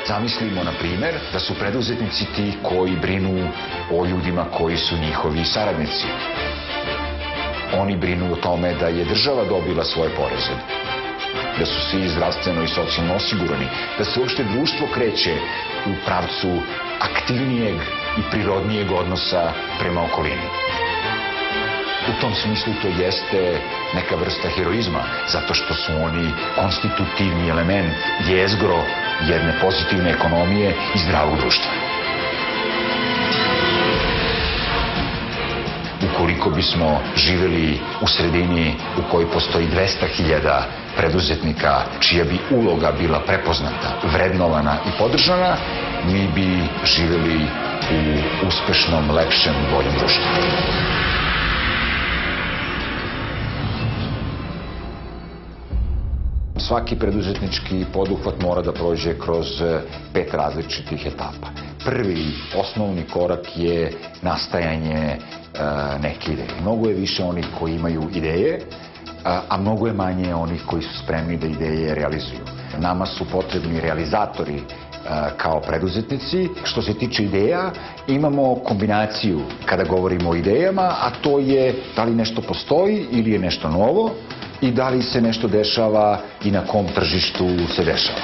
Zamislimo, na primer, da su preduzetnici ti koji brinu o ljudima koji su njihovi saradnici. Oni brinu o tome da je država dobila svoje poreze, da su svi zdravstveno i socijalno osigurani, da se uopšte društvo kreće u pravcu aktivnijeg i prirodnijeg odnosa prema okolini. U tom smislu to jeste neka vrsta heroizma, zato što su oni konstitutivni element, jezgro jedne pozitivne ekonomije i zdravog društva. Ukoliko bismo živeli u sredini u kojoj postoji 200.000 preduzetnika čija bi uloga bila prepoznata, vrednovana i podržana, mi bi živeli u uspešnom, lepšem, boljem društvu. Svaki preduzetnički poduhvat mora da prođe kroz 5 različitih etapa. Prvi, osnovni korak je nastajanje neke ideje. Mnogo je više onih koji imaju ideje, a mnogo je manje onih koji su spremni da ideje realizuju. Nama su potrebni realizatori kao preduzetnici. Što se tiče ideja, imamo kombinaciju kada govorimo o idejama, a to je da li nešto postoji ili je nešto novo i da li se nešto dešava i na kom tržištu se dešava.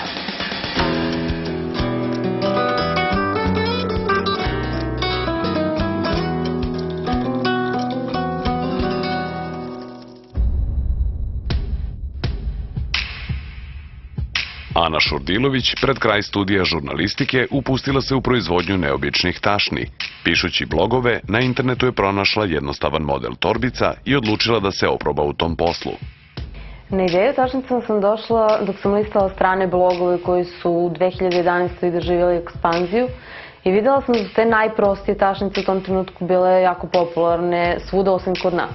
Ana Šurdilović pred kraj studija žurnalistike upustila se u proizvodnju neobičnih tašni. Pišući blogove, na internetu je pronašla jednostavan model torbica i odlučila da se oproba u tom poslu. Na ideju tašnica sam došla dok sam listala strane blogove koji su u 2011. doživjeli ekspanziju i videla sam da su te najprostije tašnice u tom trenutku bile jako popularne svuda osim kod nas.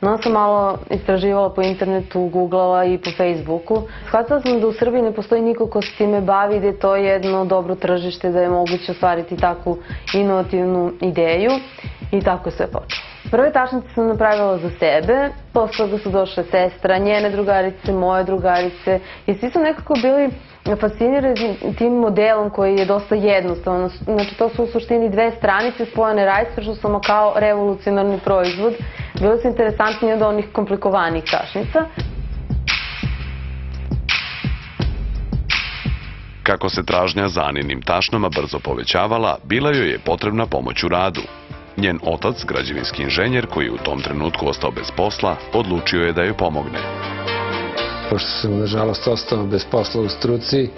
Onda sam malo istraživala po internetu, googlala i po Facebooku. Shvatila sam da u Srbiji ne postoji niko ko se time bavi, da je to jedno dobro tržište, da je moguće ostvariti takvu inovativnu ideju i tako je sve počelo. Prve tašnice sam napravila za sebe, posle toga su došle sestra, njene drugarice, moje drugarice i svi su nekako bili fascinirani tim modelom koji je dosta jednostavan. Znači to su u suštini 2 stranice spojene rajstržusom kao revolucionarni proizvod. Bilo su interesantnije od onih komplikovanih tašnica. Kako se tražnja za Aninim tašnama brzo povećavala, bila joj je potrebna pomoć u radu. Njen otac, građevinski inženjer, koji je u tom trenutku ostao bez posla, odlučio je da joj pomogne. Pošto sam, nažalost, ostao bez posla u struci,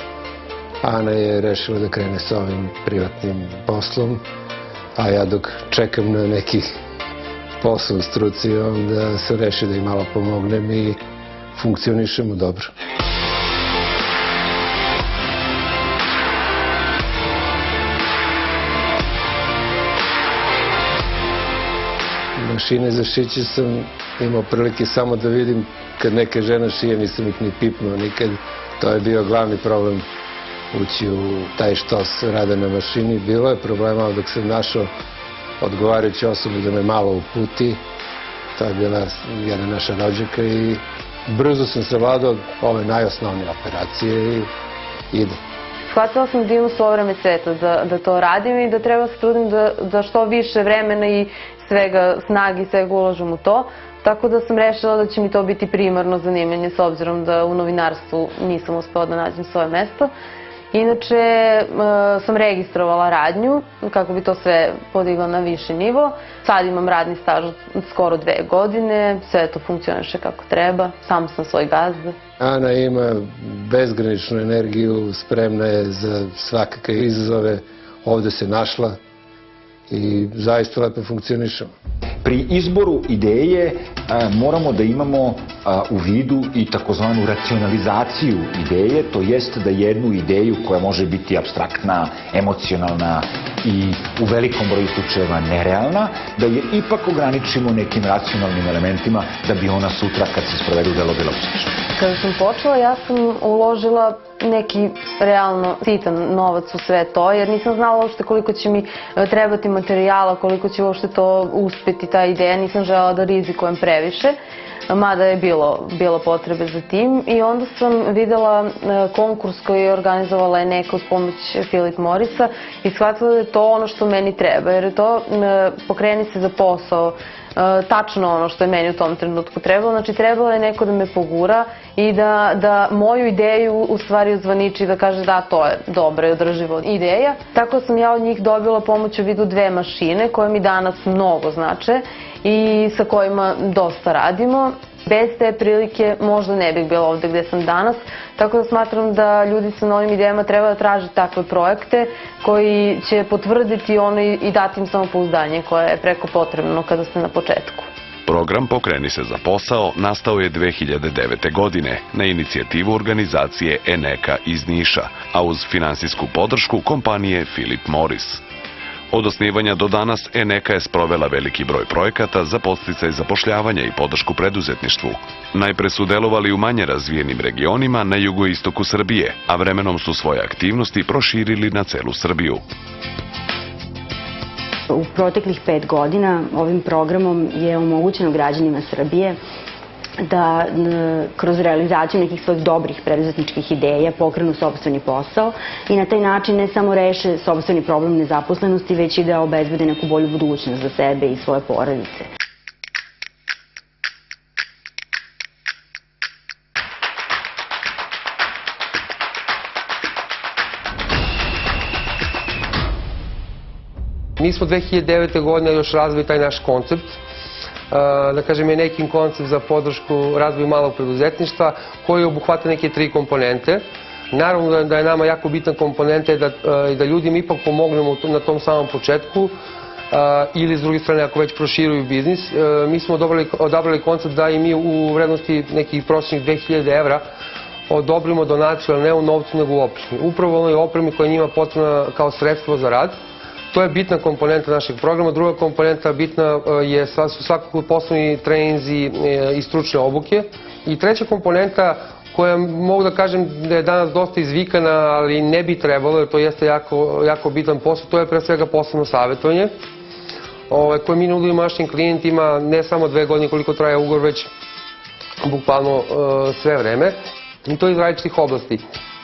Ana je rešila da krene sa ovim privatnim poslom, a ja dok čekam na neki posao u struci, onda sam rešio da im malo pomognem i funkcionišemo dobro. Mašine za šiće sam imao prilike samo da vidim kad neka žena šije, nisam ih ni pipnuo nikad. To je bio glavni problem, ući u taj štos rada na mašini. Bilo je problema dok sam našao odgovarajuću osobu da me malo uputi. To je bila jedna naša rođaka i brzo sam savladao ove najosnovnije operacije i ide. Shvatila sam da imam svo vreme sveta da to radim i da treba se trudim da što više vremena i svega snage i svega ulažem u to. Tako da sam rešila da će mi to biti primarno zanimanje s obzirom da u novinarstvu nisam uspela da nađem svoje mesto. Inače sam registrovala radnju kako bi to sve podigla na viši nivo. Sad imam radni staž od skoro 2 godine, sve to funkcioniše kako treba, sam sam svoj gazda. Ana ima bezgraničnu energiju, spremna je za svakakve izazove, ovde se našla i zaista lepo funkcionišemo. Pri izboru ideje moramo da imamo u vidu i takozvanu racionalizaciju ideje, to jest da jednu ideju koja može biti apstraktna, emocionalna i u velikom broju slučajeva nerealna, da je ipak ograničimo nekim racionalnim elementima da bi ona sutra kad se sprovedu delo bila uspešna. Kada sam počela, ja sam uložila neki realno sitan novac u sve to, jer nisam znala uopšte koliko će mi trebati materijala, koliko će uopšte to uspeti ta ideja, nisam želela da rizikujem previše. mada je bilo potrebe za tim. I onda sam videla konkurs koji je organizovala Eneka uz pomoć Philip Morrisa i shvatila da je to ono što meni treba, jer je to pokreni se za posao, tačno ono što je meni u tom trenutku trebalo. Znači, trebalo je neko da me pogura i da moju ideju u stvari ozvaniči, da kaže da, to je dobra i održiva ideja. Tako da sam ja od njih dobila pomoć u vidu 2 mašine koje mi danas mnogo znače i sa kojima dosta radimo. Bez te prilike možda ne bih bila ovde gde sam danas, tako da smatram da ljudi sa novim idejama treba da traže takve projekte koji će potvrditi ono i dati im samopouzdanje koje je preko potrebno kada ste na početku. Program Pokreni se za posao nastao je 2009. godine na inicijativu organizacije Eneka iz Niša, a uz finansijsku podršku kompanije Philip Morris. Od osnivanja do danas Eneka je sprovela veliki broj projekata za podsticaj zapošljavanja i podršku preduzetništvu. Najpre su delovali u manje razvijenim regionima na jugoistoku Srbije, a vremenom su svoje aktivnosti proširili na celu Srbiju. U proteklih 5 godina ovim programom je omogućeno građanima Srbije da kroz realizaciju nekih svojih dobrih preduzetničkih ideja pokrenu sopstveni posao i na taj način ne samo reše sopstveni problem nezaposlenosti, već i da obezbede neku bolju budućnost za sebe i svoje porodice. Mi smo 2009. godine još razvili taj naš koncept, da kažem je neki koncept za podršku razvoju malog preduzetništva koji obuhvata neke 3 komponente. Naravno da je nama jako bitna komponenta da ljudima ipak pomognemo na tom samom početku ili s druge strane ako već proširuju biznis. Mi smo odabrali koncept da i mi u vrednosti nekih prosječnih 2000 evra odobrimo donaciju, ali ne u novcu nego u opremi. Upravo onoj opremi koja je njima potrebna kao sredstvo za rad. To je bitna komponenta našeg programa. Druga komponenta bitna su svakako poslovni treninzi i stručne obuke. I treća komponenta koja mogu da kažem da je danas dosta izvikana, ali ne bi trebalo, jer to jeste jako bitan posao, to je pre svega poslovno savjetovanje koje mi nudimo našim klijentima ne samo 2 godine koliko traje ugovor, već bukvalno sve vreme. I to iz različitih oblasti.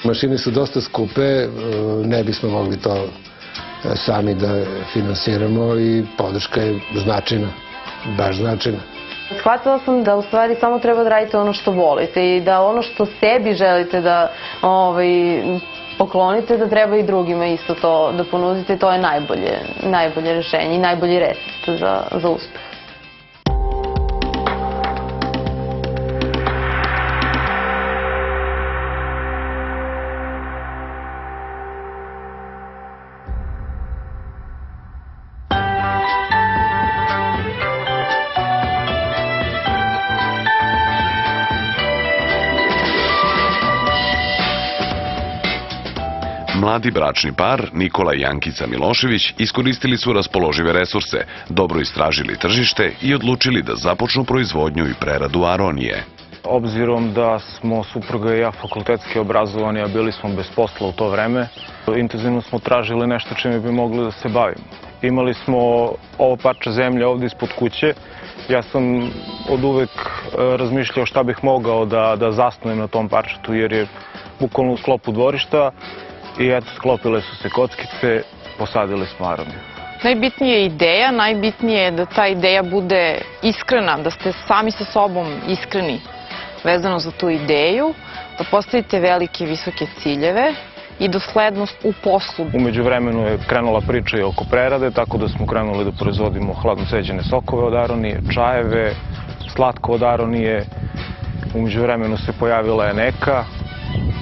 Mašine su dosta skupe, ne bismo mogli to sami da finansiramo i podrška je značajna, baš značajna. Shvatila sam da u stvari samo treba da radite ono što volite i da ono što sebi želite da poklonite, da treba i drugima isto to da ponudite. To je najbolje rešenje i najbolji recept za uspeh. Mladi bračni par Nikola i Jankica Milošević iskoristili su raspoložive resurse, dobro istražili tržište i odlučili da započnu proizvodnju i preradu aronije. Obzirom da smo supruga i ja fakultetski obrazovani, a bili smo bez posla u to vreme, intenzivno smo tražili nešto čime bi mogli da se bavimo. Imali smo ovo parče zemlje ovde ispod kuće. Ja sam od uvek razmišljao šta bih mogao da zasnujem na tom parčetu, jer je bukvalno u sklopu dvorišta. I eto, sklopile su se kockice, posadili smo aroniju. Najbitnija je ideja, najbitnije je da ta ideja bude iskrena, da ste sami sa sobom iskreni vezano za tu ideju, da postavite velike, visoke ciljeve i doslednost u poslu. Umeđu vremenu je krenula priča i oko prerade, tako da smo krenuli da proizvodimo hladno ceđene sokove od aronije, čajeve, slatko od aronije. Umeđu vremenu se pojavila Eneka,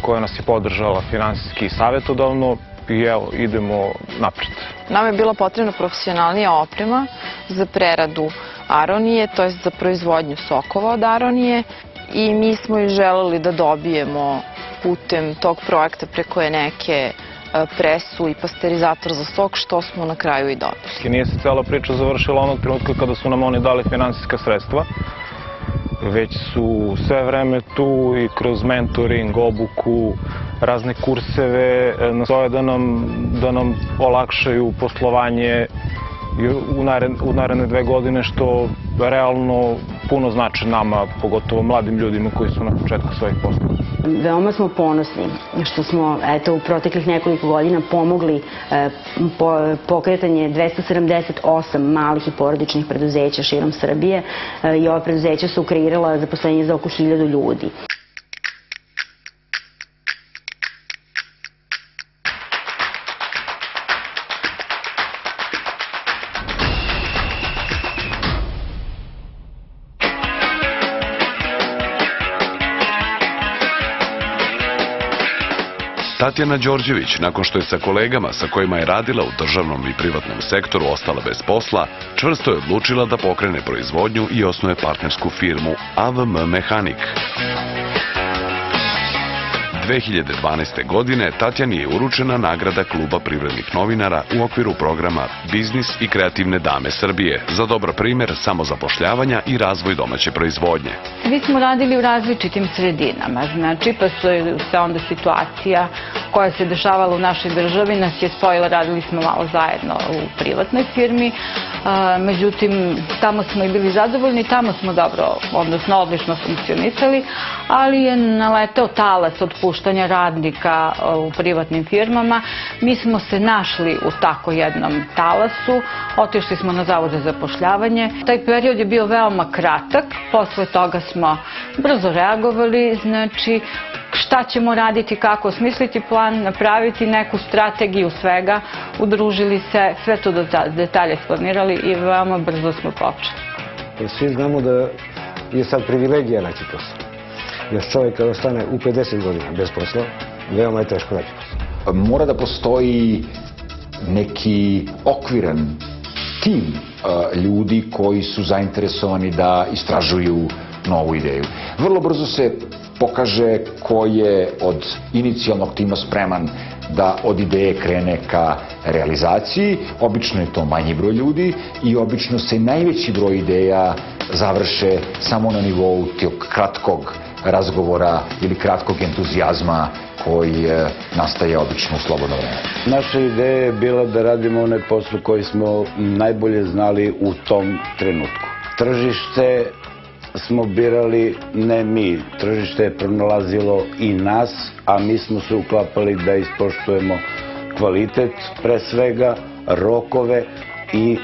koja nas je podržala finansijski i savjetodavno i evo, idemo napred. Nama je bila potrebna profesionalnija oprema za preradu aronije, to jest za proizvodnju sokova od aronije, i mi smo i želeli da dobijemo putem tog projekta preko Eneke presu i pasterizator za sok, što smo na kraju i dobili. Nije se cela priča završila onog trenutka kada su nam oni dali finansijska sredstva, već su sve vreme tu i kroz mentoring, obuku, razne kurseve, nastoje da nam olakšaju poslovanje u naredne 2 godine, što realno puno znači nama, pogotovo mladim ljudima koji su na početku svojih poslova. Veoma smo ponosni što smo u proteklih nekoliko godina pomogli pokretanje 278 malih i porodičnih preduzeća širom Srbije i ova preduzeća su kreirala zaposlenje za oko 1000 ljudi. Tatjana Đorđević, nakon što je sa kolegama sa kojima je radila u državnom i privatnom sektoru ostala bez posla, čvrsto je odlučila da pokrene proizvodnju i osnuje partnersku firmu AVM Mehanik. 2012. godine Tatjani je uručena nagrada Kluba privrednih novinara u okviru programa Biznis i kreativne dame Srbije za dobar primer samozapošljavanja i razvoj domaće proizvodnje. Mi smo radili u različitim sredinama, znači pa se onda situacija koja se dešavala u našoj državi nas je spojila, radili smo malo zajedno u privatnoj firmi, međutim tamo smo i bili zadovoljni, tamo smo dobro, odnosno odlično funkcionisali, ali je naletao talas otpuštanja radnika u privatnim firmama. Mi smo se našli u tako jednom talasu, otišli smo na Zavod za zapošljavanje. Taj period je bio veoma kratak, posle toga smo brzo reagovali, znači šta ćemo raditi, kako osmisliti plan, napraviti neku strategiju svega, udružili se, sve to do detalje splanirali i veoma brzo smo počeli. Svi znamo da je sad privilegija naći posao. Jer čovjek kada ostane u 50 godina bez posla, veoma je teško naći posao. Mora da postoji neki okviran tim ljudi koji su zainteresovani da istražuju novu ideju. Vrlo brzo se pokaže ko je od inicijalnog tima spreman da od ideje krene ka realizaciji. Obično je to manji broj ljudi i obično se najveći broj ideja završe samo na nivou tog kratkog razgovora ili kratkog entuzijazma koji nastaje obično u slobodno vreme. Naša ideja je bila da radimo onaj posao koji smo najbolje znali u tom trenutku. Tržište smo birali ne mi, tržište je pronalazilo i nas, a mi smo se uklapali da ispoštujemo kvalitet, pre svega rokove i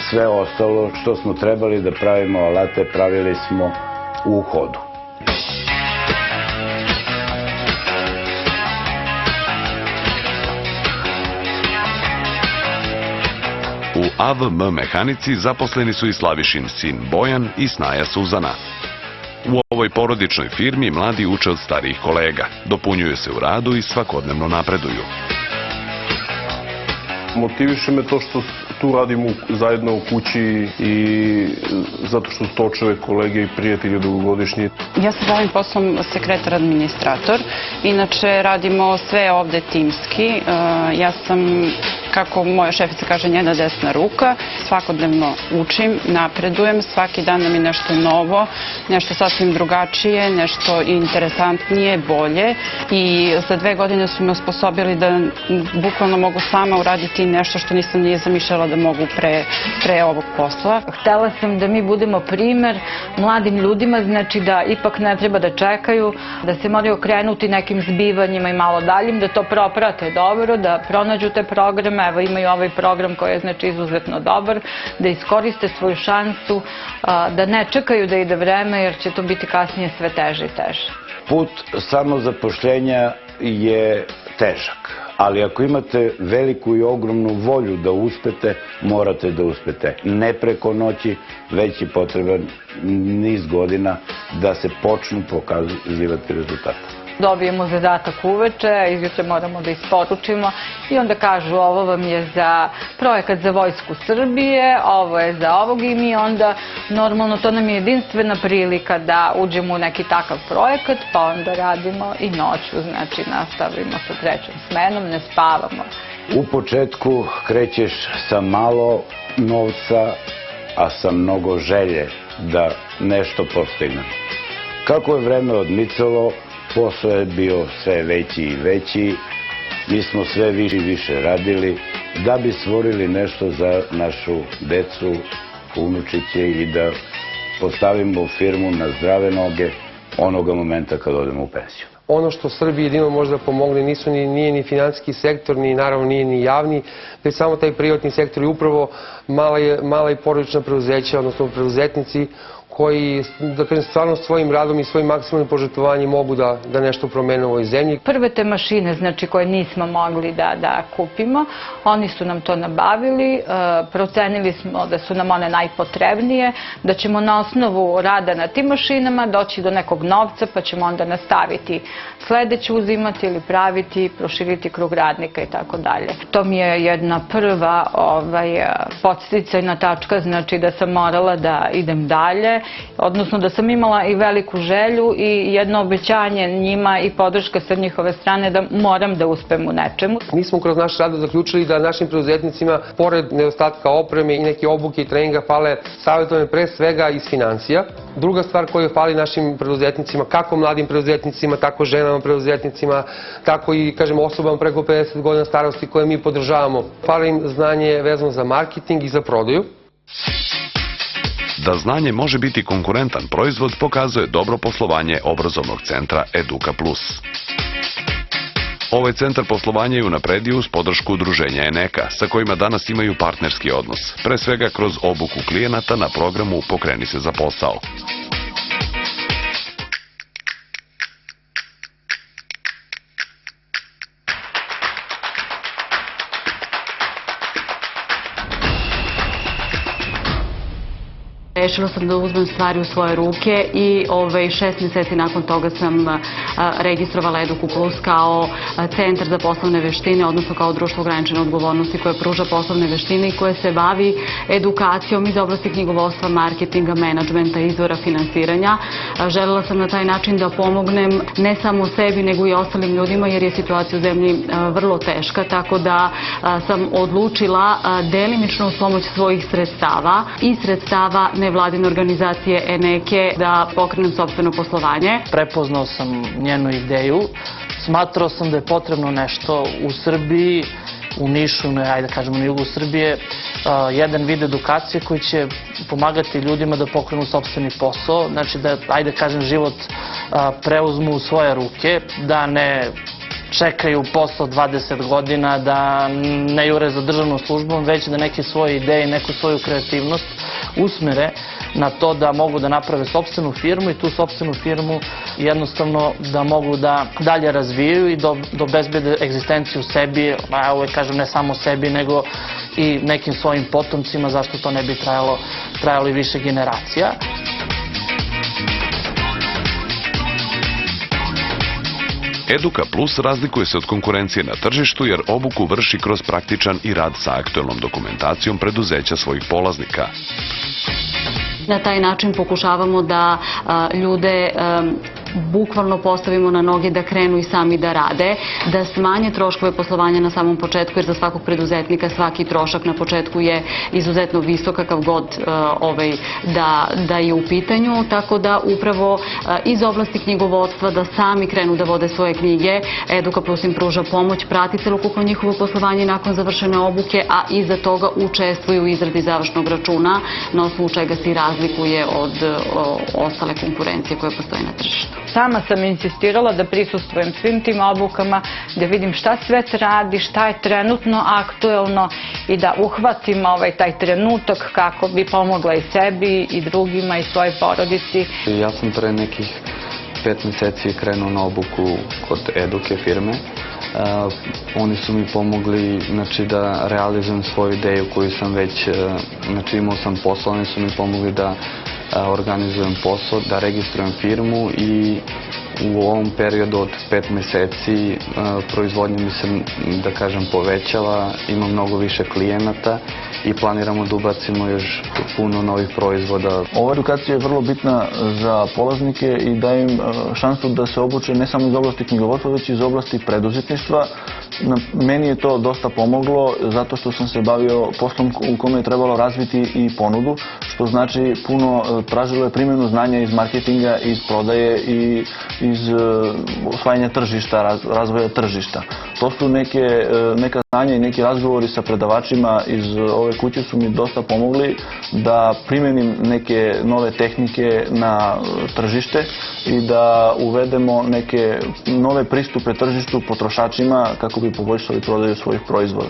sve ostalo što smo trebali da pravimo alate, pravili smo u hodu. U AVM Mehanici zaposleni su i Slavišin sin Bojan i snaja Suzana. U ovoj porodičnoj firmi mladi uče od starijih kolega, dopunjuju se u radu i svakodnevno napreduju. Motiviše me to što tu radimo zajedno u kući i zato što su to čovek kolege i prijatelji dugogodišnji. Ja se bavim poslom sekretar-administrator. Inače radimo sve ovde timski. Ja sam, kako moja šefica kaže, njena desna ruka. Svakodnevno učim, napredujem. Svaki dan nam je nešto novo, nešto sasvim drugačije, nešto interesantnije, bolje. I za 2 godine su me osposobili da bukvalno mogu sama uraditi nešto što nisam nije zamišljala da mogu pre ovog posla. Htela sam da mi budemo primer mladim ljudima, znači da ipak ne treba da čekaju, da se moraju okrenuti nekim zbivanjima i malo daljim, da to proprate dobro, da pronađu te programe. Evo imaju ovaj program koji je znači izuzetno dobar, da iskoriste svoju šansu, da ne čekaju da ide vreme jer će to biti kasnije sve teže i teže. Put samozapošljenja je težak, ali ako imate veliku i ogromnu volju da uspete, morate da uspete. Ne preko noći, već je potreban niz godina da se počnu pokazivati rezultate. Dobijemo zadatak uveče, izjuče moramo da isporučimo i onda kažu ovo vam je za projekat za Vojsku Srbije, ovo je za ovog i mi onda normalno to nam je jedinstvena prilika da uđemo u neki takav projekat pa onda radimo i noću, znači nastavimo sa 3. smenom, ne spavamo. U početku krećeš sa malo novca, a sa mnogo želje da nešto postigneš. Kako je vreme odmicalo, posao je bio sve veći i veći, mi smo sve više i više radili da bi stvorili nešto za našu decu, unučiće i da postavimo firmu na zdrave noge onoga momenta kad odemo u penziju. Ono što Srbiji jedino može da pomogne nije ni finansijski sektor, ni naravno nije ni javni, već samo taj privatni sektor i upravo mala i porodična preduzeća, odnosno preduzetnici koji stvarno svojim radom i svojim maksimalnim požrtvovanjem mogu da nešto promene u ovoj zemlji. Prve te mašine, znači koje nismo mogli da kupimo, oni su nam to nabavili, procenili smo da su nam one najpotrebnije, da ćemo na osnovu rada na tim mašinama doći do nekog novca pa ćemo onda nastaviti sledeću uzimati ili praviti, proširiti krug radnika i tako dalje. To mi je jedna prva podsticajna tačka, znači da sam morala da idem dalje, odnosno da sam imala i veliku želju i jedno obećanje njima i podrška sa njihove strane da moram da uspem u nečemu. Mi smo kroz naš rad zaključili da našim preduzetnicima, pored nedostatka opreme i neke obuke i treninga, fale savjetovanje pre svega iz financija. Druga stvar koja fali našim preduzetnicima, kako mladim preduzetnicima, tako ženama preduzetnicima, tako i osobama preko 50 godina starosti koje mi podržavamo. Fali im znanje vezano za marketing i za prodaju. Da znanje može biti konkurentan proizvod pokazuje dobro poslovanje obrazovnog centra Eduka Plus. Ovaj centar poslovanja je unapredio uz podršku udruženja Eneka, sa kojima danas imaju partnerski odnos, pre svega kroz obuku klijenata na programu Pokreni se za posao. Rešila sam da uzmem stvari u svoje ruke i 6 mjeseci nakon toga sam registrovala Eduku Plus kao centar za poslovne veštine, odnosno kao društvo ograničene odgovornosti koje pruža poslovne veštine i koje se bavi edukacijom iz oblasti knjigovodstva, marketinga, menadžmenta, izvora finansiranja. Želela sam na taj način da pomognem ne samo sebi nego i ostalim ljudima jer je situacija u zemlji vrlo teška, tako da sam odlučila delimično uz pomoć svojih sredstava i sredstava nevladine organizacije Eneke da pokrenem sopstveno poslovanje. Prepoznao sam njenu ideju, smatrao sam da je potrebno nešto u Srbiji, u Nišu, ajde da kažemo na jugu Srbije, jedan vid edukacije koji će pomagati ljudima da pokrenu sopstveni posao, znači da, ajde da kažem, život preuzmu u svoje ruke, da ne čekaju posao 20 godina, da ne jure za državnom službom, već da neke svoje ideje, neku svoju kreativnost usmere na to da mogu da naprave sopstvenu firmu i tu sopstvenu firmu jednostavno da mogu da dalje razvijaju i da obezbede egzistenciju sebi, ja uvek kažem ne samo sebi, nego i nekim svojim potomcima, zašto to ne bi trajalo i više generacija. Eduka Plus razlikuje se od konkurencije na tržištu jer obuku vrši kroz praktičan i rad sa aktuelnom dokumentacijom preduzeća svojih polaznika. Na taj način pokušavamo da ljude bukvalno postavimo na noge da krenu i sami da rade, da smanje troškove poslovanja na samom početku, jer za svakog preduzetnika svaki trošak na početku je izuzetno visok, kakav god da je u pitanju, tako da upravo iz oblasti knjigovodstva da sami krenu da vode svoje knjige. Eduka Plus im pruža pomoć, prati celokupno njihovo poslovanje nakon završene obuke, a iza toga učestvuju u izradi završnog računa, na osnovu čega se i razlikuje od ostale konkurencije koje postoje na tržištu. Sama sam insistirala da prisustvujem svim tim obukama, da vidim šta sve radi, šta je trenutno aktuelno i da uhvatim taj trenutak kako bi pomogla i sebi i drugima i svojoj porodici. Ja sam pre nekih 5 mjeseci krenuo na obuku kod Eduke firme. Oni su mi pomogli da realizujem svoju ideju koju sam već, imao sam posao, oni su mi pomogli da organizujem posao, da registrujem firmu i u ovom periodu od 5 mjeseci proizvodnja mi se, da kažem, povećala, ima mnogo više klijenata i planiramo da ubacimo još puno novih proizvoda. Ova edukacija je vrlo bitna za polaznike i daje im šansu da se obuče ne samo iz oblasti knjigovodstva, već i iz oblasti preduzetništva. Meni je to dosta pomoglo zato što sam se bavio poslom u kome je trebalo razviti i ponudu, što znači puno tražilo je primjenu znanja iz marketinga, iz prodaje i iz osvajanja tržišta, razvoja tržišta. To su neka znanja i neki razgovori sa predavačima iz ove kuće su mi dosta pomogli da primenim neke nove tehnike na tržište i da uvedemo neke nove pristupe tržištu potrošačima kako bi poboljšali prodaju svojih proizvoda.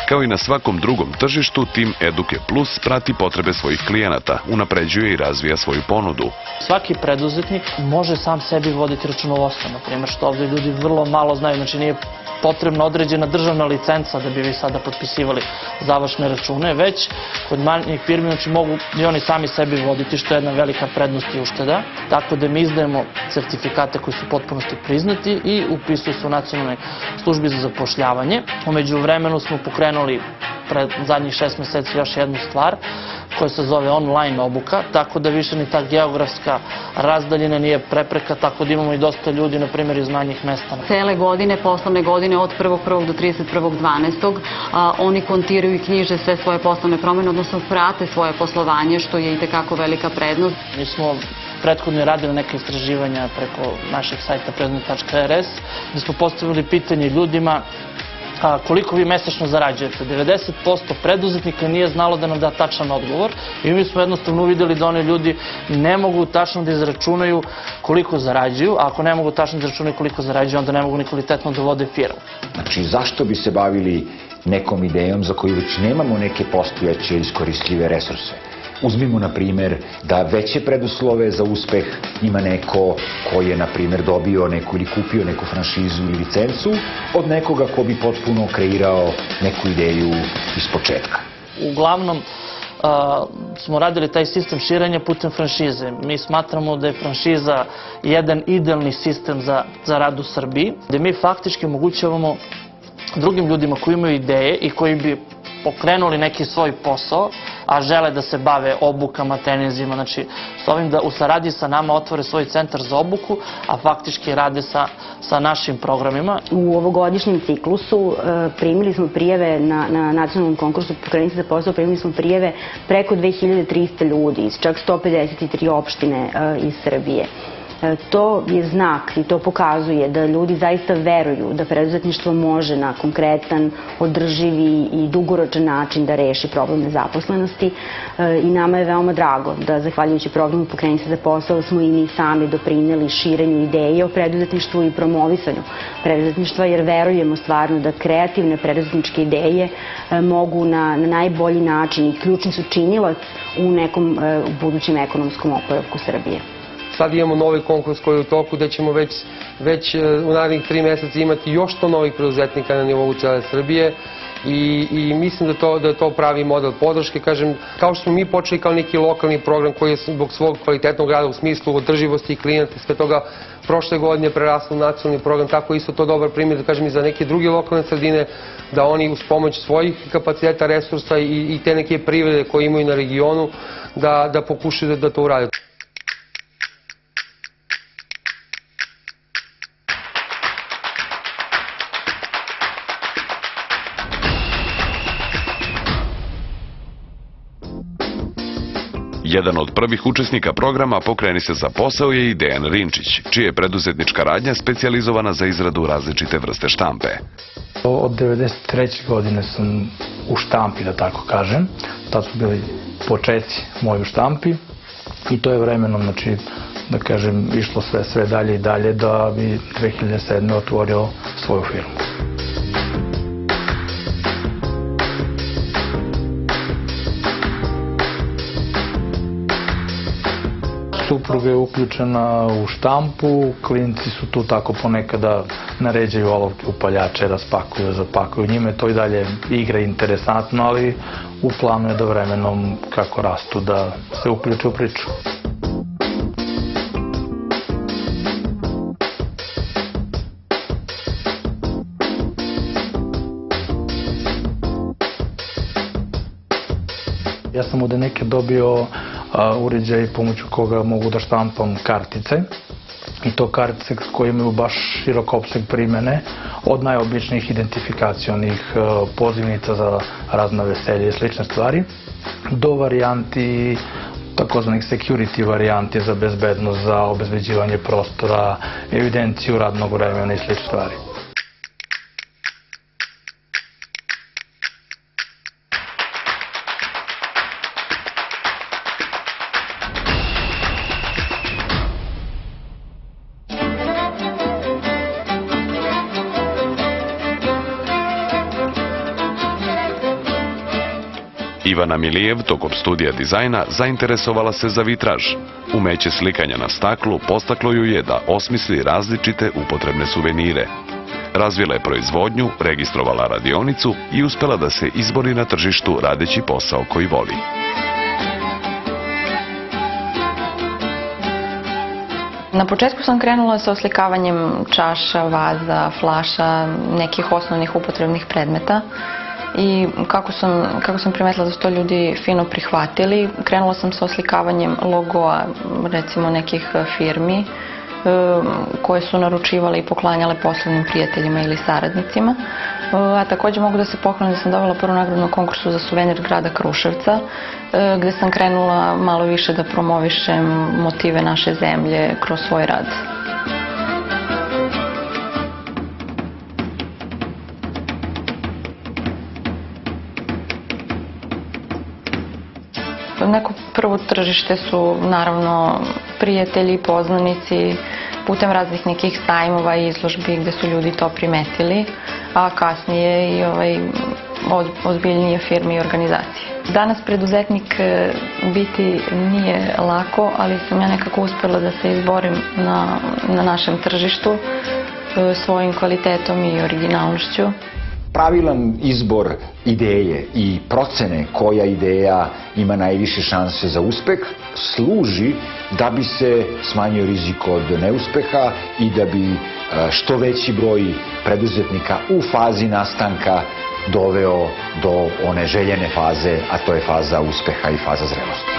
Kao i na svakom drugom tržištu, tim Eduke Plus prati potrebe svojih klijenata, unapređuje i razvija svoju ponudu. Svaki preduzetnik može sam sebi voditi računovodstvo, na primjer, što ovdje ljudi vrlo malo znaju, znači nije potrebna određena državna licenca da bi vi sada potpisivali završne račune, već kod manjih firmi znači mogu i oni sami sebi voditi, što je jedna velika prednost i ušteda. Tako da mi izdajemo certifikate koji su u potpunosti priznati i upisuju se u Nacionalnoj službi za zapošljavanje. Umeđu vremenu smo pokrenuli pred zadnjih 6 meseci još jednu stvar koja se zove online obuka, tako da više ni ta geografska razdaljina nije prepreka, tako da imamo i dosta ljudi, na primjer, iz manjih mesta. Cele godine, poslovne godine od 1.1. do 31.12. Oni kontiraju i knjiže sve svoje poslovne promene, odnosno prate svoje poslovanje, što je i tekako velika prednost. Mi smo prethodno radili neke istraživanja preko našeg sajta preduzetnik.rs, gde smo postavili pitanje ljudima koliko vi mesečno zarađujete. 90% preduzetnika nije znalo da nam da tačan odgovor i mi smo jednostavno uvideli da oni ljudi ne mogu tačno da izračunaju koliko zarađuju, a ako ne mogu tačno da izračunaju koliko zarađuju, onda ne mogu ni kvalitetno da vode firmu. Znači, zašto bi se bavili nekom idejom za koju već nemamo neke postojeće iskoristljive resurse? Uzmimo, na primjer, da veće preduslove za uspeh ima neko koji je, na primjer, dobio neku ili kupio neku franšizu ili licencu od nekoga ko bi potpuno kreirao neku ideju iz početka. Uglavnom, smo radili taj sistem širenja putem franšize. Mi smatramo da je franšiza jedan idealni sistem za rad u Srbiji, gde mi faktički omogućavamo drugim ljudima koji imaju ideje i koji bi pokrenuli neki svoj posao, a žele da se bave obukama, trenizima, znači s ovim da u saradnji sa nama otvore svoj centar za obuku, a faktički rade sa našim programima. U ovogodišnjem ciklusu primili smo prijave na nacionalnom konkursu Pokrenice za posao, primili smo prijave preko 2300 ljudi iz čak 153 opštine iz Srbije. To je znak i to pokazuje da ljudi zaista veruju da preduzetništvo može na konkretan, održivi i dugoročan način da reši problem nezaposlenosti i nama je veoma drago da zahvaljujući programu Pokrenice za posao smo i mi sami doprineli širenju ideje o preduzetništvu i promovisanju preduzetništva, jer verujemo stvarno da kreativne preduzetničke ideje mogu na najbolji način i ključni su činilac u nekom budućem ekonomskom oporavku Srbije. Sad imamo novi konkurs koji je u toku, da ćemo već u narednih 3 meseca imati još 100 novih preduzetnika na nivou cele Srbije i mislim da je to pravi model podrške. Kažem, kao što smo mi počeli kao neki lokalni program koji je zbog svog kvalitetnog rada u smislu održivosti i klijenta i sve toga prošle godine preraslo u nacionalni program, tako isto to dobar primjer, da kažem, i za neke druge lokalne sredine, da oni uz pomoć svojih kapaciteta, resursa i te neke privrede koje imaju na regionu, da pokušaju da to urade. Jedan od prvih učesnika programa Pokreni se za posao je i Dejan Rinčić, čija je preduzetnička radnja specijalizovana za izradu različite vrste štampe. Od 1993. godine sam u štampi, da tako kažem. Tad su bili početci moji u štampi i to je vremenom, znači, da kažem, išlo sve dalje i dalje da bi 2007. otvorio svoju firmu. Supruga je uključena u štampu, klinci su tu tako ponekada naređaju olovke, upaljače, raspakuju, zapakuju. Njime to i dalje igra interesantno, ali u planu je da vremenom kako rastu da se uključe u priču. Ja sam od neke dobio uređaj pomoću koga mogu da štampam kartice i to kartice koje imaju baš širok opseg primene, od najobičnijih identifikacionih pozivnica za razna veselja i slične stvari do varijanti takozvanih security varijanti za bezbednost, za obezbeđivanje prostora, evidenciju radnog vremena i slične stvari. Ivana Milijev tokom studija dizajna zainteresovala se za vitraž. Umeće slikanja na staklu postaklo ju je da osmisli različite upotrebne suvenire. Razvila je proizvodnju, registrovala radionicu i uspela da se izbori na tržištu radeći posao koji voli. Na početku sam krenula sa oslikavanjem čaša, vaza, flaša, nekih osnovnih upotrebnih predmeta. I kako sam primetila da su to ljudi fino prihvatili, krenula sam sa oslikavanjem logoa, recimo nekih firmi koje su naručivale i poklanjale poslovnim prijateljima ili saradnicima. A također mogu da se pohvalim da sam dobila prvu nagradu na konkursu za suvenir grada Kruševca, gde sam krenula malo više da promovišem motive naše zemlje kroz svoj rad. Neko prvo tržište su naravno prijatelji, poznanici, putem raznih nekih sajmova i izložbi gde su ljudi to primetili, a kasnije i ozbiljnije firme i organizacije. Danas preduzetnik biti nije lako, ali sam ja nekako uspela da se izborim na našem tržištu svojim kvalitetom i originalnošću. Pravilan izbor ideje i procene koja ideja ima najviše šanse za uspeh služi da bi se smanjio rizik od neuspeha i da bi što veći broj preduzetnika u fazi nastanka doveo do one željene faze, a to je faza uspeha i faza zrelosti.